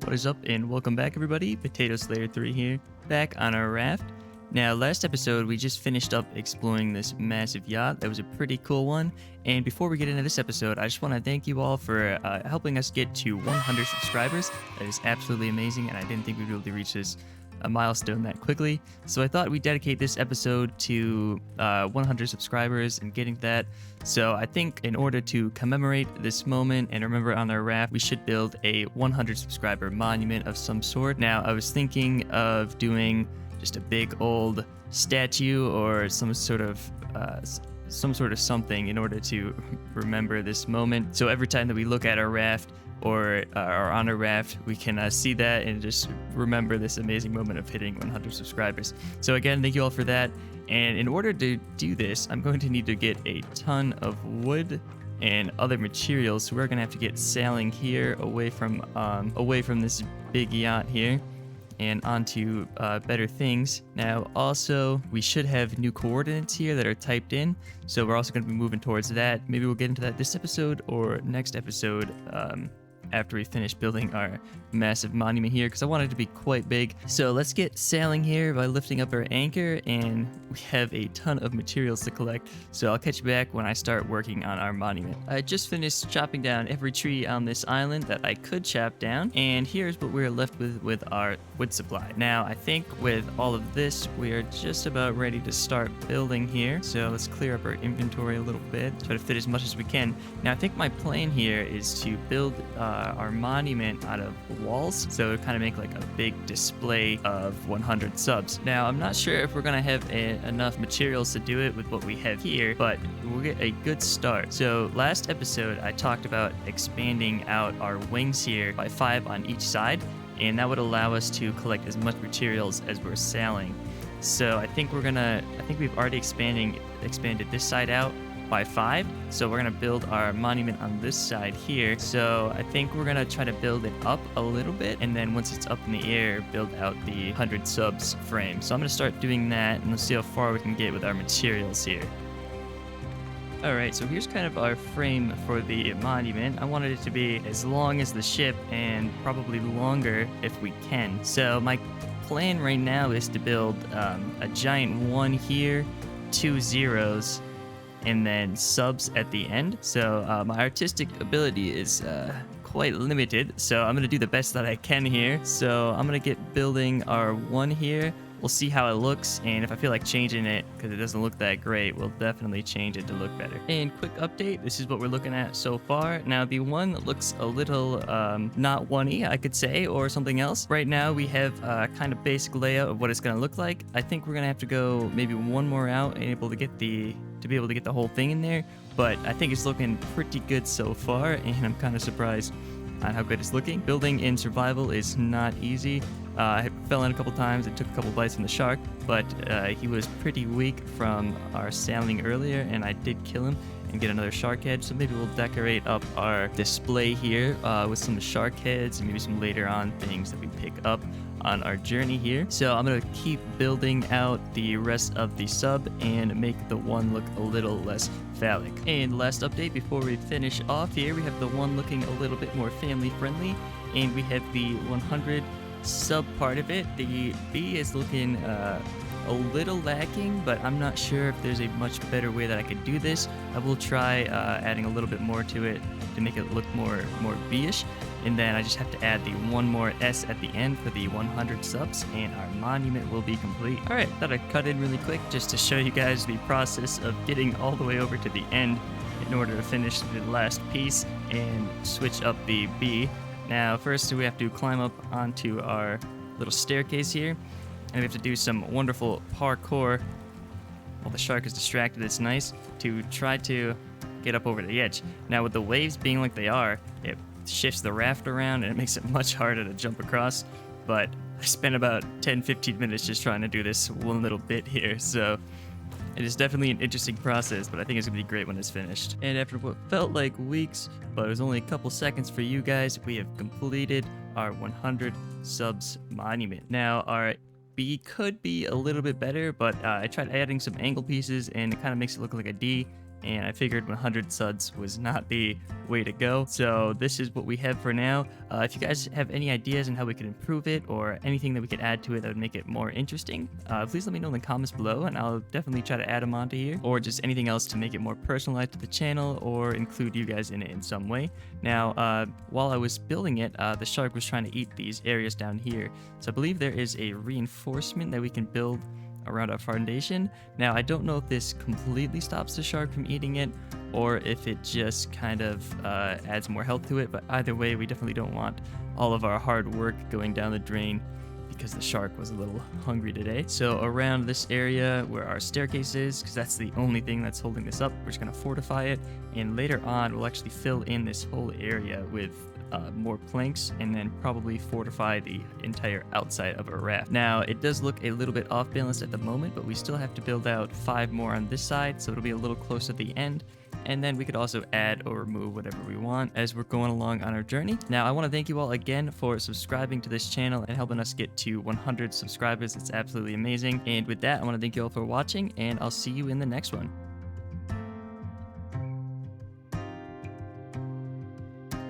What is up, and welcome back, everybody. Potato Slayer 3 here, back on our raft. Now, last episode, we just finished up exploring this massive yacht. That was a pretty cool one. And before we get into this episode, I just want to thank you all for helping us get to 100 subscribers. That is absolutely amazing, and I didn't think we'd be able to reach this milestone that quickly. So I thought we'd dedicate this episode to 100 subscribers and getting that. So I think in order to commemorate this moment and remember on our raft, we should build a 100 subscriber monument of some sort. Now, I was thinking of doing just a big old statue or some sort of something in order to remember this moment. So every time that we look at our raft or are on a raft, we can see that and just remember this amazing moment of hitting 100 subscribers. So again, thank you all for that. And in order to do this, I'm going to need to get a ton of wood and other materials. So we're going to have to get sailing here away from this big yacht here and onto better things. Now, also, we should have new coordinates here that are typed in. So we're also going to be moving towards that. Maybe we'll get into that this episode or next episode after we finish building our massive monument here, because I want it to be quite big. So let's get sailing here by lifting up our anchor, and we have a ton of materials to collect. So I'll catch you back when I start working on our monument. I just finished chopping down every tree on this island that I could chop down, and here's what we're left with our wood supply. Now, I think with all of this, we are just about ready to start building here. So let's clear up our inventory a little bit, try to fit as much as we can. Now, I think my plan here is to build our monument out of walls, so kind of make like a big display of 100 subs. Now, I'm not sure if we're gonna have enough materials to do it with what we have here, but we'll get a good start. So last episode, I talked about expanding out our wings here by 5 on each side, and that would allow us to collect as much materials as we're sailing. So I think we've already expanded this side out by 5, so we're gonna build our monument on this side here. So I think we're gonna try to build it up a little bit, and then once it's up in the air, build out the 100 subs frame. So I'm gonna start doing that, and let's see how far we can get with our materials here. Alright, so here's kind of our frame for the monument. I wanted it to be as long as the ship and probably longer if we can. So my plan right now is to build a giant 1 here, 2 zeros, and then subs at the end. So my artistic ability is quite limited, so I'm gonna do the best that I can here. So I'm gonna get building our 1 here. We'll see how it looks, and if I feel like changing it because it doesn't look that great, we'll definitely change it to look better. And quick update, this is what we're looking at so far. Now, the 1 looks a little not 1-y, I could say, or something else. Right now, we have a kind of basic layout of what it's gonna look like. I think we're gonna have to go maybe 1 more out and to be able to get the whole thing in there, but I think it's looking pretty good so far, and I'm kind of surprised on how good it's looking. Building in survival is not easy. I fell in a couple times and took a couple bites from the shark, but he was pretty weak from our sailing earlier, and I did kill him and get another shark head. So maybe we'll decorate up our display here with some shark heads and maybe some later on things that we pick up on our journey here. So I'm gonna keep building out the rest of the sub and make the 1 look a little less phallic. And last update before we finish off here, we have the 1 looking a little bit more family friendly, and we have the 100 sub part of it. The B is looking a little lacking, but I'm not sure if there's a much better way that I could do this. I will try adding a little bit more to it to make it look more B-ish, and then I just have to add the 1 more S at the end for the 100 subs, and our monument will be complete. Alright, thought I'd cut in really quick just to show you guys the process of getting all the way over to the end in order to finish the last piece and switch up the B. Now, first we have to climb up onto our little staircase here, and we have to do some wonderful parkour while the shark is distracted. It's nice to try to get up over the edge. Now, with the waves being like they are, it shifts the raft around and it makes it much harder to jump across, but I spent about 10-15 minutes just trying to do this 1 little bit here, so it is definitely an interesting process, but I think it's gonna be great when it's finished. And after what felt like weeks, but it was only a couple seconds for you guys, we have completed our 100 subs monument. Now, our B could be a little bit better, but I tried adding some angle pieces, and it kind of makes it look like a D. and I figured 100 suds was not the way to go. So this is what we have for now. If you guys have any ideas on how we could improve it or anything that we could add to it that would make it more interesting, please let me know in the comments below, and I'll definitely try to add them onto here, or just anything else to make it more personalized to the channel or include you guys in it in some way. Now, while I was building it, the shark was trying to eat these areas down here. So I believe there is a reinforcement that we can build around our foundation. Now, I don't know if this completely stops the shark from eating it or if it just kind of adds more health to it, but either way, we definitely don't want all of our hard work going down the drain because the shark was a little hungry today. So around this area where our staircase is, because that's the only thing that's holding this up, we're just going to fortify it, and later on we'll actually fill in this whole area with more planks and then probably fortify the entire outside of our raft. Now, it does look a little bit off balance at the moment, but we still have to build out 5 more on this side, so it'll be a little close at the end. And then we could also add or remove whatever we want as we're going along on our journey. Now, I want to thank you all again for subscribing to this channel and helping us get to 100 subscribers. It's absolutely amazing. And with that, I want to thank you all for watching, and I'll see you in the next one.